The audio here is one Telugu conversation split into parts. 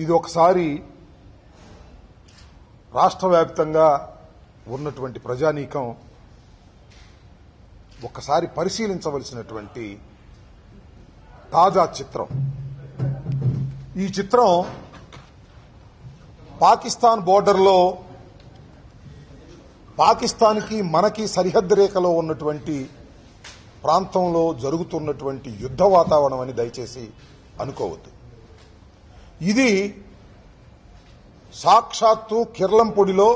ఇది ఒకసారి రాష్ట్ర వ్యాప్తంగా ఉన్నటువంటి ప్రజానీకం ఒకసారి పరిశీలించవలసినటువంటి తాజా చిత్రం. ఈ చిత్రం పాకిస్తాన్ బోర్డర్లో పాకిస్తాన్కి మనకి సరిహద్దు రేఖలో ఉన్నటువంటి ప్రాంతంలో జరుగుతున్నటువంటి యుద్ధ వాతావరణం అని దయచేసి అనుకోవద్దు. ఇది సాక్షాత్తు కిర్లంపొడిలో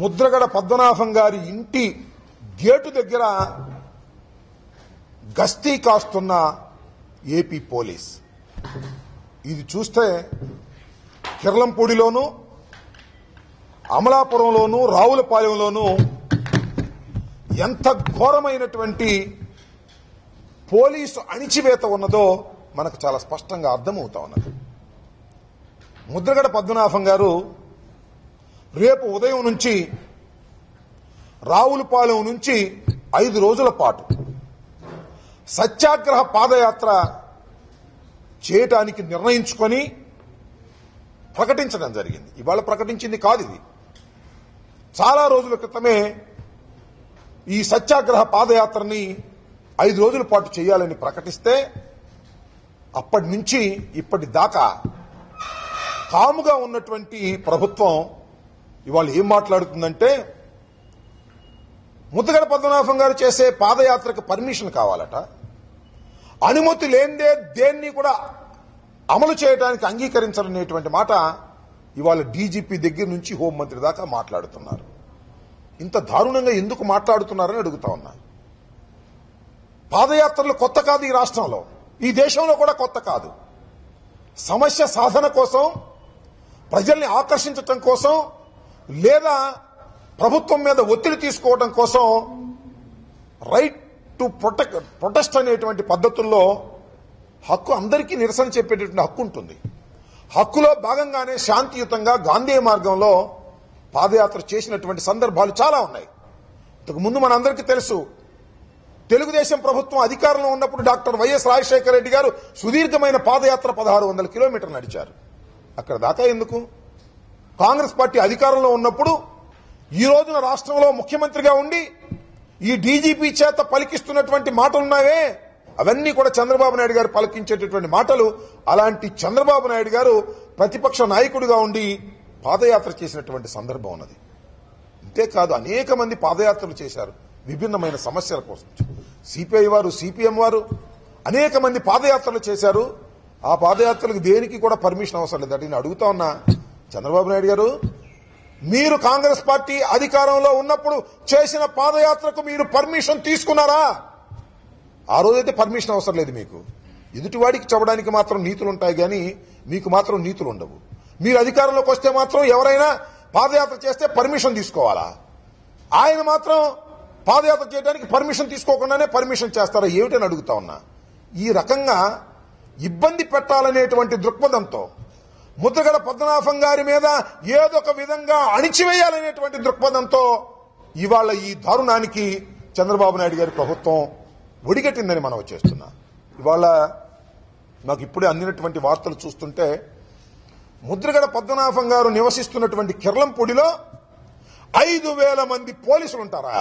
ముద్రగడ పద్మనాభం గారి ఇంటి గేటు దగ్గర గస్తీ కాస్తున్న ఏపీ పోలీస్. ఇది చూస్తే కిర్లంపొడిలోనూ అమలాపురంలోనూ రావులపాలెంలోనూ ఎంత ఘోరమైనటువంటి పోలీసు అణిచివేత ఉన్నదో మనకు చాలా స్పష్టంగా అర్థమవుతా ఉన్నది. ముద్రగడ పద్మనాభం గారు రేపు ఉదయం నుంచి రావులపాలెం నుంచి 5 రోజుల పాటు సత్యాగ్రహ పాదయాత్ర చేయటానికి నిర్ణయించుకొని ప్రకటించడం జరిగింది. ఇవాళ ప్రకటించింది కాదు, ఇది చాలా రోజుల క్రితమే ఈ సత్యాగ్రహ పాదయాత్రని 5 రోజుల పాటు చేయాలని ప్రకటిస్తే అప్పటి నుంచి ఇప్పటి దాకా కాముగా ఉన్నటువంటి ప్రభుత్వం ఇవాళ ఏం మాట్లాడుతుందంటే ముద్రగడ పద్మనాభం గారు చేసే పాదయాత్రకు పర్మిషన్ కావాలట, అనుమతి లేనిదే దేన్ని కూడా అమలు చేయడానికి అంగీకరించాలనేటువంటి మాట ఇవాళ డీజీపీ దగ్గర నుంచి హోంమంత్రి దాకా మాట్లాడుతున్నారు. ఇంత దారుణంగా ఎందుకు మాట్లాడుతున్నారని అడుగుతా ఉన్నా. పాదయాత్రలు కొత్త కాదు, ఈ రాష్ట్రంలో ఈ దేశంలో కూడా కొత్త కాదు. సమస్య సాధన కోసం, ప్రజల్ని ఆకర్షించటం కోసం, లేదా ప్రభుత్వం మీద ఒత్తిడి తీసుకోవడం కోసం రైట్ టు ప్రొటెస్ట్ అనేటువంటి పద్ధతుల్లో హక్కు, అందరికీ నిరసన చెప్పేటటువంటి హక్కు ఉంటుంది. హక్కులో భాగంగానే శాంతియుతంగా గాంధీ మార్గంలో పాదయాత్ర చేసినటువంటి సందర్భాలు చాలా ఉన్నాయి. ఇంతకు ముందు మనందరికీ తెలుసు, తెలుగుదేశం ప్రభుత్వం అధికారంలో ఉన్నప్పుడు డాక్టర్ వైఎస్ రాజశేఖర రెడ్డి గారు సుదీర్ఘమైన పాదయాత్ర 1600 కిలోమీటర్లు నడిచారు. అక్కడ దాకా ఎందుకు? కాంగ్రెస్ పార్టీ అధికారంలో ఉన్నప్పుడు ఈ రోజున రాష్ట్రంలో ముఖ్యమంత్రిగా ఉండి ఈ డీజీపీ చేత పలికిస్తున్నటువంటి మాటలున్నావే, అవన్నీ కూడా చంద్రబాబు నాయుడు గారు పలికించేటటువంటి మాటలు. అలాంటి చంద్రబాబు నాయుడు గారు ప్రతిపక్ష నాయకుడిగా ఉండి పాదయాత్ర చేసినటువంటి సందర్భం ఉన్నది. అంతేకాదు, అనేక మంది పాదయాత్రలు చేశారు విభిన్నమైన సమస్యల కోసం. సిపిఐ వారు, సిపిఎం వారు అనేక మంది పాదయాత్రలు చేశారు. ఆ పాదయాత్రలకు దేనికి కూడా పర్మిషన్ అవసరం లేదంటే నేను అడుగుతా ఉన్నా, చంద్రబాబు నాయుడు గారు మీరు కాంగ్రెస్ పార్టీ అధికారంలో ఉన్నప్పుడు చేసిన పాదయాత్రకు మీరు పర్మిషన్ తీసుకున్నారా? ఆ రోజైతే పర్మిషన్ అవసరం లేదు మీకు. ఎదుటివాడికి చెప్పడానికి మాత్రం నీతులు ఉంటాయి కానీ మీకు మాత్రం నీతులు ఉండవు. మీరు అధికారంలోకి వస్తే మాత్రం ఎవరైనా పాదయాత్ర చేస్తే పర్మిషన్ తీసుకోవాలా? ఆయన మాత్రం పాదయాత్ర చేయడానికి పర్మిషన్ తీసుకోకుండానే పర్మిషన్ చేస్తారా ఏమిటని అడుగుతా ఉన్నా. ఈ రకంగా ఇబ్బంది పెట్టాలనేటువంటి దృక్పథంతో ముద్రగడ పద్మనాభం గారి మీద ఏదో ఒక విధంగా అణిచివేయాలనేటువంటి దృక్పథంతో ఇవాళ ఈ దారుణానికి చంద్రబాబు నాయుడు గారి ప్రభుత్వం ఒడిగట్టిందని మనం చేస్తున్నా. ఇవాళ నాకు ఇప్పుడే అందినటువంటి వార్తలు చూస్తుంటే ముద్రగడ పద్మనాభం గారు నివసిస్తున్నటువంటి కిర్లంపొడిలో 5000 మంది పోలీసులు ఉంటారా?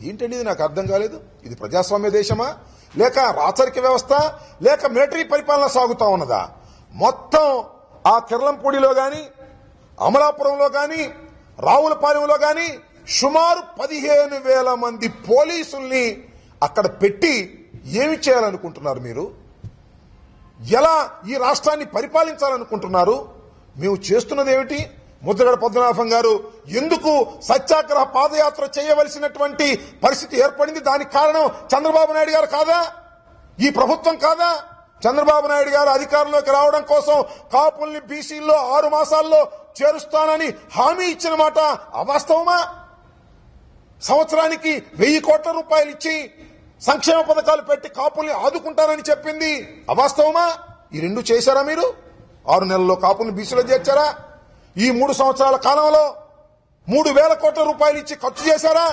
ఏంటండి ఇది? నాకు అర్థం కాలేదు. ఇది ప్రజాస్వామ్య దేశమా, లేక రాచరిక వ్యవస్థ, లేక మిలిటరీ పరిపాలన సాగుతా ఉన్నదా? మొత్తం ఆ కిర్లంపొడిలో గాని, అమలాపురంలో గాని, రావులపాలెంలో గాని సుమారు 15,000 మంది పోలీసుల్ని అక్కడ పెట్టి ఏమి చేయాలనుకుంటున్నారు మీరు? ఎలా ఈ రాష్ట్రాన్ని పరిపాలించాలనుకుంటున్నారు? మేము చేస్తున్నది ఏమిటి? ముద్రగడ పద్మనాభం గారు ఎందుకు సత్యాగ్రహ పాదయాత్ర చేయవలసినటువంటి పరిస్థితి ఏర్పడింది? దానికి కారణం చంద్రబాబు నాయుడు గారు కాదా? ఈ ప్రభుత్వం కాదా? చంద్రబాబు నాయుడు గారు అధికారంలోకి రావడం కోసం కాపుల్ని బీసీల్లో 6 మాసాల్లో చేరుస్తానని హామీ ఇచ్చిన మాట అవాస్తవమా? సంవత్సరానికి 1000 కోట్ల రూపాయలు ఇచ్చి సంక్షేమ పథకాలు పెట్టి కాపుల్ని ఆదుకుంటానని చెప్పింది అవాస్తవమా? ఈ రెండు చేశారా మీరు? 6 నెలల్లో కాపుల్ని బీసీలో చేర్చారా? ఈ 3 సంవత్సరాల కాలంలో 3,000 కోట్ల రూపాయలు ఇచ్చి ఖర్చు చేశారా?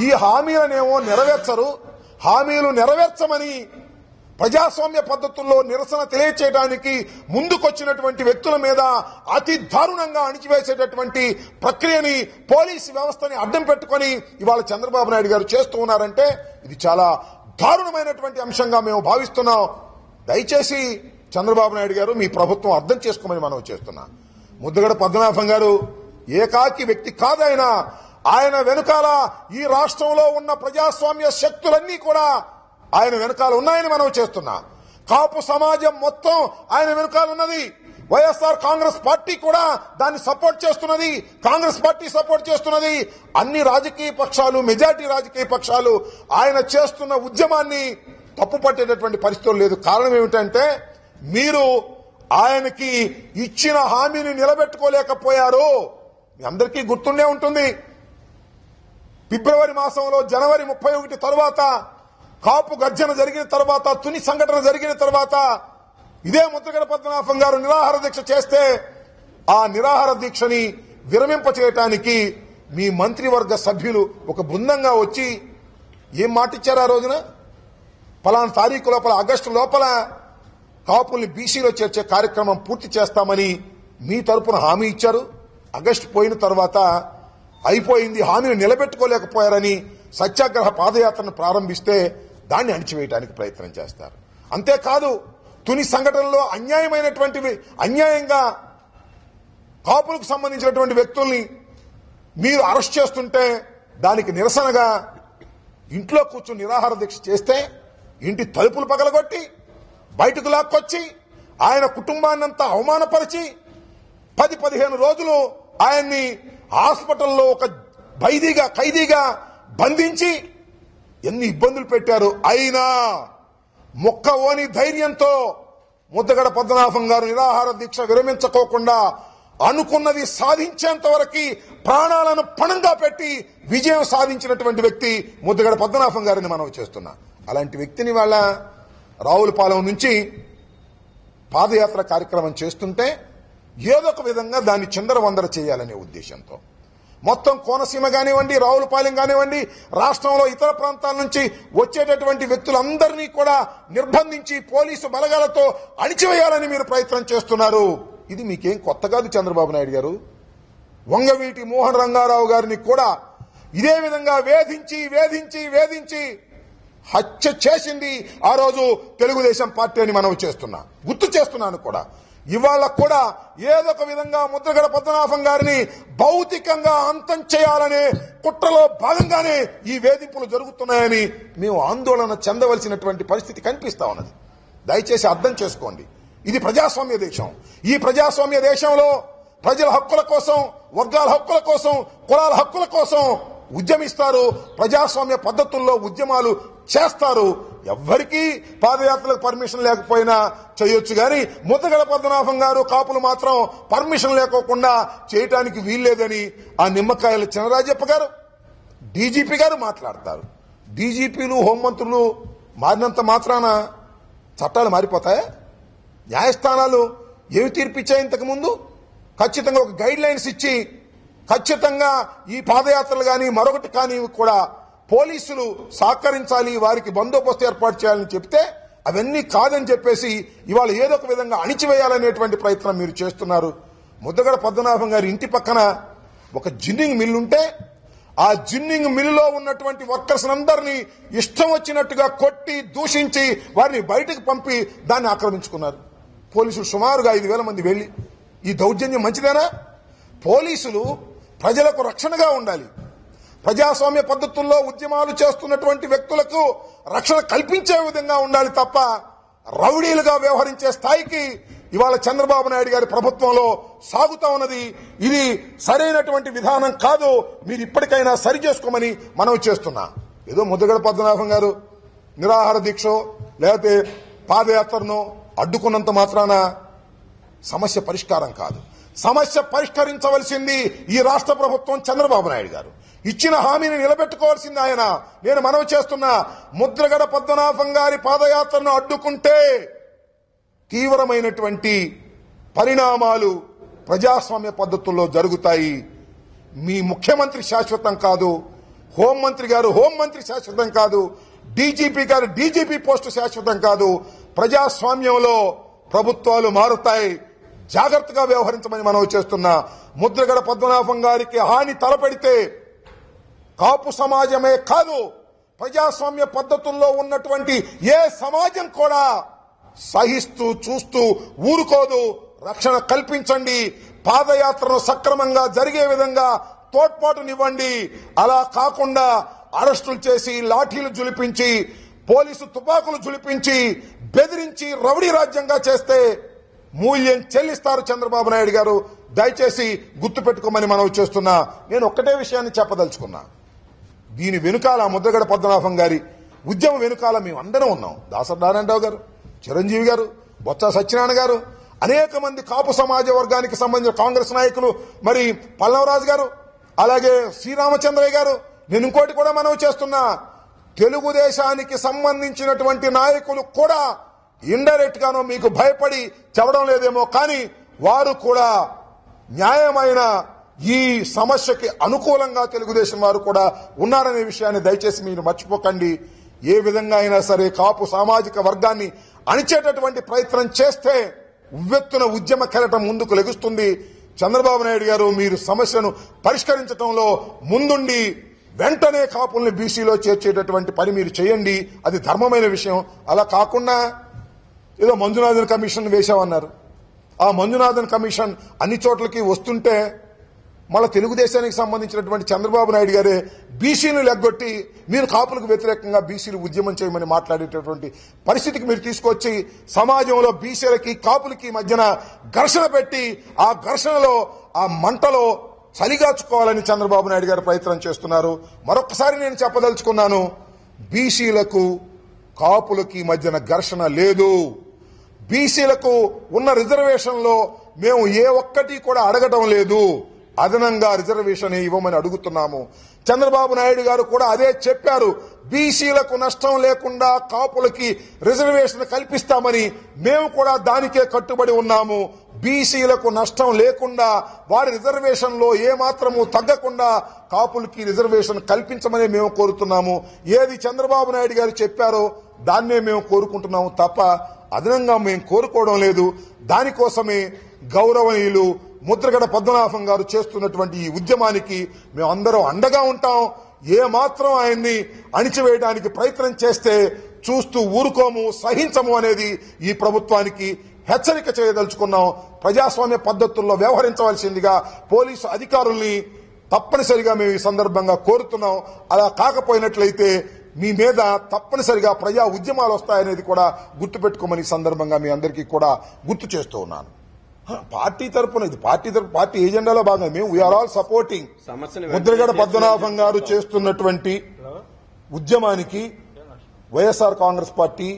ఈ హామీలనేమో నెరవేర్చరు. హామీలు నెరవేర్చమని ప్రజాస్వామ్య పద్ధతుల్లో నిరసన తెలియచేయడానికి ముందుకొచ్చినటువంటి వ్యక్తుల మీద అతి దారుణంగా అణిచివేసేటటువంటి ప్రక్రియని పోలీసు వ్యవస్థని అడ్డం పెట్టుకొని ఇవాళ చంద్రబాబు నాయుడు గారు చేస్తూ ఉన్నారంటే ఇది చాలా దారుణమైనటువంటి అంశంగా మేము భావిస్తున్నాం. దయచేసి చంద్రబాబు నాయుడు గారు మీ ప్రభుత్వం అర్థం చేసుకోమని మనం చేస్తున్నాం. ముద్రగడ పద్మనాభం గారు ఏకాకి వ్యక్తి కాదైనా ఆయన వెనుకాల ఈ రాష్ట్రంలో ఉన్న ప్రజాస్వామ్య శక్తులన్నీ కూడా ఆయన వెనుకాల ఉన్నాయని మనం చేస్తున్నా. కాపు సమాజం మొత్తం ఆయన వెనుకాల ఉన్నది. వైఎస్ఆర్ కాంగ్రెస్ పార్టీ కూడా దాన్ని సపోర్ట్ చేస్తున్నది. కాంగ్రెస్ పార్టీ సపోర్ట్ చేస్తున్నది. అన్ని రాజకీయ పక్షాలు, మెజారిటీ రాజకీయ పక్షాలు ఆయన చేస్తున్న ఉద్యమాన్ని తప్పుపట్టేటటువంటి పరిస్థితులు లేదు. కారణం ఏమిటంటే మీరు ఆయనకి ఇచ్చిన హామీని నిలబెట్టుకోలేకపోయారు. మీ అందరికీ గుర్తుండే ఉంటుంది. ఫిబ్రవరి మాసంలో జనవరి 31 తర్వాత కాపు గర్జన జరిగిన తర్వాత, తుని సంఘటన జరిగిన తర్వాత ఇదే ముద్రగడ పద్మనాభం గారు నిరాహార దీక్ష చేస్తే ఆ నిరాహార దీక్షని విరమింప చేయటానికి మీ మంత్రివర్గ సభ్యులు ఒక బృందంగా వచ్చి ఏం మాటిచ్చారు? ఆ రోజున ఫలానా తారీఖు లోపల, ఆగస్టు లోపల కాపుల్ని బీసీలో చేర్చే కార్యక్రమం పూర్తి చేస్తామని మీ తరపున హామీ ఇచ్చారు. ఆగస్టు పోయిన తర్వాత అయిపోయింది, హామీని నిలబెట్టుకోలేకపోయారని సత్యాగ్రహ పాదయాత్రను ప్రారంభిస్తే దాన్ని అణిచివేయడానికి ప్రయత్నం చేస్తారు. అంతేకాదు తుని సంఘటనలో అన్యాయంగా కాపులకు సంబంధించినటువంటి వ్యక్తుల్ని మీరు అరెస్ట్ చేస్తుంటే దానికి నిరసనగా ఇంట్లో కూర్చుని నిరాహార దీక్ష చేస్తే ఇంటి తలుపులు పగలగొట్టి బయటకు లాక్కొచ్చి ఆయన కుటుంబాన్నంతా అవమానపరిచి 10-15 రోజులు ఆయన్ని హాస్పిటల్లో ఒక ఖైదీగా బంధించి ఎన్ని ఇబ్బందులు పెట్టారు. అయినా మొక్కవోని ధైర్యంతో ముద్రగడ పద్మనాభం గారు నిరాహార దీక్ష విరమించుకోకుండా అనుకున్నది సాధించేంత వరకు ప్రాణాలను పణంగా పెట్టి విజయం సాధించినటువంటి వ్యక్తి ముద్రగడ పద్మనాభం గారిని మనం చేస్తున్నాం. అలాంటి వ్యక్తిని వాళ్ళ రావులపాలెం నుంచి పాదయాత్ర కార్యక్రమం చేస్తుంటే ఏదో ఒక విధంగా దాన్ని చిందరవందర చేయాలనే ఉద్దేశంతో మొత్తం కోనసీమ కానివ్వండి, రావులపాలెం కానివ్వండి, రాష్ట్రంలో ఇతర ప్రాంతాల నుంచి వచ్చేటటువంటి వ్యక్తులందరినీ కూడా నిర్బంధించి పోలీసు బలగాలతో అణిచివేయాలని మీరు ప్రయత్నం చేస్తున్నారు. ఇది మీకేం కొత్త కాదు చంద్రబాబు నాయుడు గారు. వంగవీటి మోహన్ రంగారావు గారిని కూడా ఇదే విధంగా వేధించి హత్య చేసింది ఆ రోజు తెలుగుదేశం పార్టీ అని మనం గుర్తు చేస్తున్నాను కూడా. ఇవాళ కూడా ఏదో ఒక విధంగా ముద్రగడ పద్మనాభం గారిని భౌతికంగా అంతం చేయాలనే కుట్రలో భాగంగానే ఈ వేధింపులు జరుగుతున్నాయని మేము ఆందోళన చెందవలసినటువంటి పరిస్థితి కనిపిస్తా ఉన్నది. దయచేసి అర్థం చేసుకోండి. ఇది ప్రజాస్వామ్య దేశం. ఈ ప్రజాస్వామ్య దేశంలో ప్రజల హక్కుల కోసం, వర్గాల హక్కుల కోసం, కులాల హక్కుల కోసం ఉద్యమిస్తారు. ప్రజాస్వామ్య పద్ధతుల్లో ఉద్యమాలు చేస్తారు. ఎవ్వరికీ పాదయాత్రలకు పర్మిషన్ లేకపోయినా చేయొచ్చు కానీ ముద్రగడ పద్మనాభం గారు కాపులు మాత్రం పర్మిషన్ లేకోకుండా చేయటానికి వీల్లేదని ఆ నిమ్మకాయల చినరాజప్ప గారు, డీజీపీ గారు మాట్లాడతారు. డీజీపీలు, హోంమంత్రులు మారినంత మాత్రాన చట్టాలు మారిపోతాయా? న్యాయస్థానాలు ఏమి తీర్పిచ్చాయి ఇంతకుముందు? ఖచ్చితంగా ఒక గైడ్ లైన్స్ ఇచ్చి ఖచ్చితంగా ఈ పాదయాత్రలు కానీ మరొకటి కానీ కూడా పోలీసులు సహకరించాలి, వారికి బందోబస్తు ఏర్పాటు చేయాలని చెప్తే అవన్నీ కాదని చెప్పేసి ఇవాళ ఏదో ఒక విధంగా అణిచివేయాలనేటువంటి ప్రయత్నం మీరు చేస్తున్నారు. ముద్రగడ పద్మనాభం గారి ఇంటి పక్కన ఒక జిన్నింగ్ మిల్లు ఉంటే ఆ జిన్నింగ్ మిల్లులో ఉన్నటువంటి వర్కర్స్ అందరినీ ఇష్టం వచ్చినట్టుగా కొట్టి దూషించి వారిని బయటకు పంపి దాన్ని ఆక్రమించుకున్నారు. పోలీసులు సుమారుగా 5,000 మంది వెళ్లి ఈ దౌర్జన్యం మంచిదేనా? పోలీసులు ప్రజలకు రక్షణగా ఉండాలి. ప్రజాస్వామ్య పద్ధతుల్లో ఉద్యమాలు చేస్తున్నటువంటి వ్యక్తులకు రక్షణ కల్పించే విధంగా ఉండాలి తప్ప రౌడీలుగా వ్యవహరించే స్థాయికి ఇవాళ చంద్రబాబు నాయుడు గారి ప్రభుత్వంలో సాగుతా ఉన్నది. ఇది సరైనటువంటి విధానం కాదు. మీరు ఇప్పటికైనా సరి చేసుకోమని మనం చేస్తున్నా. ఏదో ముద్రగడ పద్మనాభం గారు నిరాహార దీక్ష లేకపోతే పాదయాత్రను అడ్డుకున్నంత మాత్రాన సమస్య పరిష్కారం కాదు. సమస్య పరిష్కరించవలసింది ఈ రాష్ట్ర ప్రభుత్వం, చంద్రబాబు నాయుడు గారు ఇచ్చిన హామీని నిలబెట్టుకోవాల్సింది ఆయన. నేను మనవి చేస్తున్నా, ముద్రగడ పద్మనాభం గారి పాదయాత్రను అడ్డుకుంటే తీవ్రమైనటువంటి పరిణామాలు ప్రజాస్వామ్య పద్ధతుల్లో జరుగుతాయి. మీ ముఖ్యమంత్రి శాశ్వతం కాదు, హోంమంత్రి గారు హోంమంత్రి శాశ్వతం కాదు, డీజీపీ గారి డీజీపీ పోస్టు శాశ్వతం కాదు. ప్రజాస్వామ్యంలో ప్రభుత్వాలు మారుతాయి. జాగ్రత్తగా వ్యవహరించమని మనం చేస్తున్నా. ముద్రగడ పద్మనాభం గారికి హాని తలపెడితే కాపు సమాజమే కాదు, ప్రజాస్వామ్య పద్ధతుల్లో ఉన్నటువంటి ఏ సమాజం కూడా సహిస్తూ చూస్తూ ఊరుకోదు. రక్షణ కల్పించండి. పాదయాత్రను సక్రమంగా జరిగే విధంగా తోడ్పాటునివ్వండి. అలా కాకుండా అరెస్టులు చేసి లాఠీలు జులిపించి పోలీసు తుపాకులు జులిపించి బెదిరించి రౌడీ రాజ్యంగా చేస్తే మూల్యం చెల్లిస్తారు చంద్రబాబు నాయుడు గారు. దయచేసి గుర్తుపెట్టుకోమని మనం చేస్తున్నా. నేను ఒక్కటే విషయాన్ని చెప్పదలుచుకున్నా. దీని వెనుకాల ముద్రగడ పద్మనాభం గారి ఉద్యమం వెనుకాల మేము అందరం ఉన్నాం. దాసరి నారాయణరావు గారు, చిరంజీవి గారు, బొత్స సత్యనారాయణ గారు, అనేక మంది కాపు సమాజ వర్గానికి సంబంధించిన కాంగ్రెస్ నాయకులు, మరి పల్లవరాజు గారు, అలాగే శ్రీరామచంద్రయ్య గారు. నేను ఇంకోటి కూడా మనం చేస్తున్నా. తెలుగుదేశానికి సంబంధించినటువంటి నాయకులు కూడా ఇండైరెక్ట్ గానో మీకు భయపడి చెప్పడం లేదేమో కానీ వారు కూడా న్యాయమైన ఈ సమస్యకి అనుకూలంగా తెలుగుదేశం వారు కూడా ఉన్నారనే విషయాన్ని దయచేసి మీరు మర్చిపోకండి. ఏ విధంగా అయినా సరే కాపు సామాజిక వర్గాన్ని అణిచేటటువంటి ప్రయత్నం చేస్తే ఉవ్వెత్తున ఉద్యమ కెరటం ముందుకు లెగుస్తుంది. చంద్రబాబు నాయుడు గారు మీరు సమస్యను పరిష్కరించడంలో ముందుండి వెంటనే కాపుల్ని బీసీలో చేర్చేటటువంటి పని మీరు చేయండి. అది ధర్మమైన విషయం. అలా కాకుండా ఏదో మంజునాథన్ కమిషన్ వేశామన్నారు. ఆ మంజునాథన్ కమిషన్ అన్ని చోట్లకి వస్తుంటే మళ్ళీ తెలుగుదేశానికి సంబంధించినటువంటి చంద్రబాబు నాయుడు గారే బీసీలు లెగ్గొట్టి మీరు కాపులకు వ్యతిరేకంగా బీసీలు ఉద్యమం చేయమని మాట్లాడేటటువంటి పరిస్థితికి మీరు తీసుకొచ్చి సమాజంలో బీసీలకి కాపులకి మధ్యన ఘర్షణ పెట్టి ఆ ఘర్షణలో ఆ మంటలో చలిగాచుకోవాలని చంద్రబాబు నాయుడు గారు ప్రయత్నం చేస్తున్నారు. మరొకసారి నేను చెప్పదలుచుకున్నాను, బీసీలకు కాపులకి మధ్యన ఘర్షణ లేదు. బీసీలకు ఉన్న రిజర్వేషన్లో మేము ఏ ఒక్కటి కూడా అడగటం లేదు. అదనంగా రిజర్వేషన్ ఇవ్వమని అడుగుతున్నాము. చంద్రబాబు నాయుడు గారు కూడా అదే చెప్పారు. బీసీలకు నష్టం లేకుండా కాపులకి రిజర్వేషన్ కల్పిస్తామని మేము కూడా దానికే కట్టుబడి ఉన్నాము. బీసీలకు నష్టం లేకుండా వారి రిజర్వేషన్లో ఏమాత్రము తగ్గకుండా కాపులకి రిజర్వేషన్ కల్పించమని మేము కోరుతున్నాము. ఏది చంద్రబాబు నాయుడు గారు చెప్పారో దాన్నే మేము కోరుకుంటున్నాము తప్ప అదనంగా మేము కోరుకోవడం లేదు. దానికోసమే గౌరవనీయులు ముద్రగడ పద్మనాభం గారు చేస్తున్నటువంటి ఈ ఉద్యమానికి మేమందరం అండగా ఉంటాం. ఏ మాత్రం ఆయన్ని అణిచివేయడానికి ప్రయత్నం చేస్తే చూస్తూ ఊరుకోము, సహించము అనేది ఈ ప్రభుత్వానికి హెచ్చరిక చేయదలుచుకున్నాం. ప్రజాస్వామ్య పద్ధతుల్లో వ్యవహరించవలసిందిగా పోలీసు అధికారుల్ని తప్పనిసరిగా మేము ఈ సందర్భంగా కోరుతున్నాం. అలా కాకపోయినట్లయితే మీ మీద తప్పనిసరిగా ప్రజా ఉద్యమాలు వస్తాయనేది కూడా గుర్తుపెట్టుకోమని సందర్భంగా మీ అందరికీ కూడా గుర్తు చేస్తూ ఉన్నాను. పార్టీ తరపున ఇది పార్టీ ఏజెండాలో భాగంగా మేము we are all supporting. Mudragada Padmanabham garu చేస్తున్నటువంటి ఉద్యమానికి వైఎస్ఆర్ కాంగ్రెస్ పార్టీ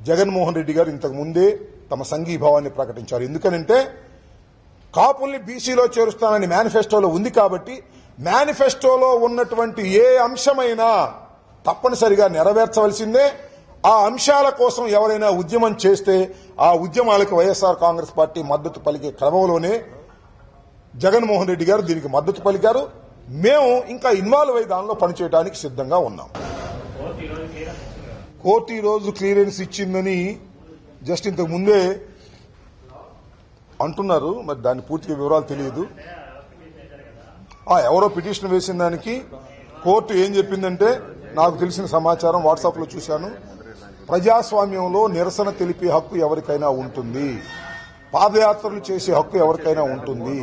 జగన్మోహన్ రెడ్డి గారు ఇంతకు ముందే తమ సంఘీభావాన్ని ప్రకటించారు. ఎందుకనంటే కాపుల్ని బీసీలో చేరుస్తానని మేనిఫెస్టోలో ఉంది కాబట్టి మేనిఫెస్టోలో ఉన్నటువంటి ఏ అంశమైనా తప్పనిసరిగా నెరవేర్చవలసిందే. ఆ అంశాల కోసం ఎవరైనా ఉద్యమం చేస్తే ఆ ఉద్యమాలకు వైఎస్ఆర్ కాంగ్రెస్ పార్టీ మద్దతు పలికే క్రమంలోనే జగన్మోహన్ రెడ్డి గారు దీనికి మద్దతు పలికారు. మేము ఇంకా ఇన్వాల్వ్ అయ్యి దానిలో పనిచేయడానికి సిద్ధంగా ఉన్నాం. కోర్టు ఈ రోజు క్లియరెన్స్ ఇచ్చిందని జస్ట్ ఇంతకు ముందే అంటున్నారు. మరి దాని పూర్తిగా వివరాలు తెలియదు. ఎవరో పిటిషన్ వేసిన దానికి కోర్టు ఏం చెప్పిందంటే నాకు తెలిసిన సమాచారం వాట్సాప్ లో చూశాను. ప్రజాస్వామ్యంలో నిరసన తెలిపే హక్కు ఎవరికైనా ఉంటుంది, పాదయాత్రలు చేసే హక్కు ఎవరికైనా ఉంటుంది.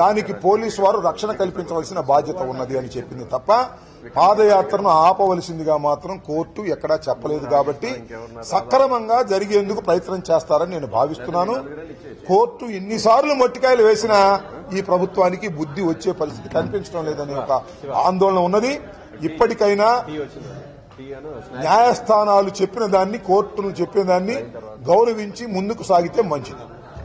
దానికి పోలీసు వారు రక్షణ కల్పించవలసిన బాధ్యత ఉన్నది అని చెప్పింది తప్ప పాదయాత్రను ఆపవలసిందిగా మాత్రం కోర్టు ఎక్కడా చెప్పలేదు. కాబట్టి సక్రమంగా జరిగేందుకు ప్రయత్నం చేస్తారని నేను భావిస్తున్నాను. కోర్టు ఎన్నిసార్లు మొట్టికాయలు వేసినా ఈ ప్రభుత్వానికి బుద్ధి వచ్చే పరిస్థితి కనిపించడం లేదనే ఒక ఆందోళన ఉన్నది. ఇప్పటికైనా న్యాయస్థానాలు చెప్పిన దాన్ని, కోర్టులు చెప్పిన దాన్ని గౌరవించి ముందుకు సాగితే మంచిది.